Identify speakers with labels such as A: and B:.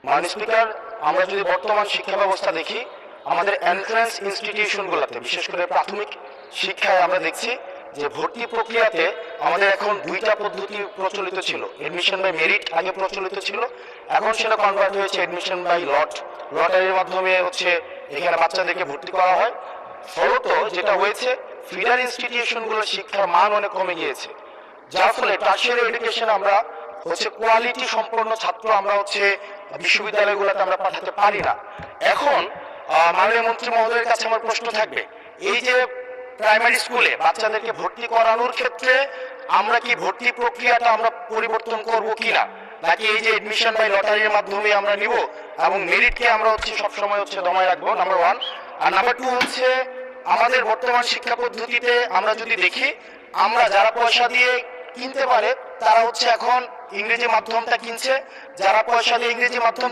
A: মাননীয় স্পিকার, আমরা যদি বর্তমান শিক্ষা ব্যবস্থা দেখি, আমাদের এন্ট্রান্স ইনস্টিটিউশনগুলোতে বিশেষ করে প্রাথমিক শিক্ষায় আমরা দেখছি যে ভর্তি প্রক্রিয়াতে আমাদের এখন দুইটা পদ্ধতি প্রচলিত ছিল। এডমিশন বাই মেরিট আগে প্রচলিত ছিল, এখন সেটা কনভার্ট হয়েছে এডমিশন বাই লটারির মাধ্যমে এখানে বাচ্চাদেরকে ভর্তি করা হয়। ফলত যেটা হয়েছে, ফিডার ইনস্টিটিউশনগুলোর শিক্ষার মান অনেক কমে গিয়েছে, যার ফলে টারশিয়ারি এডুকেশন আমরা কোয়ালিটি সম্পন্ন ছাত্র আমরা বিশ্ববিদ্যালয়গুলোতে আমরা পাঠাতে পারি না। এখন মাননীয় মন্ত্রী মহোদয়ের কাছে আমার প্রশ্ন থাকবে, এই যে প্রাইমারি স্কুলে বাচ্চাদেরকে ভর্তি করানোর ক্ষেত্রে আমরা কি ভর্তি প্রক্রিয়াটা আমরা পরিবর্তন করব কিনা, নাকি এই যে এডমিশন বাই লটারির মাধ্যমে আমরা নিব এবং মেরিটকে আমরা সবসময় দমায় রাখবো, নাম্বার ওয়ান। আর নাম্বার টু আমাদের বর্তমান শিক্ষা পদ্ধতিতে আমরা যদি দেখি, আমরা যারা পয়সা দিয়ে কিনতে পারে তারা এখন ইংরেজি মাধ্যমটা কিনছে, যারা পয়সা দিয়ে ইংরেজি মাধ্যম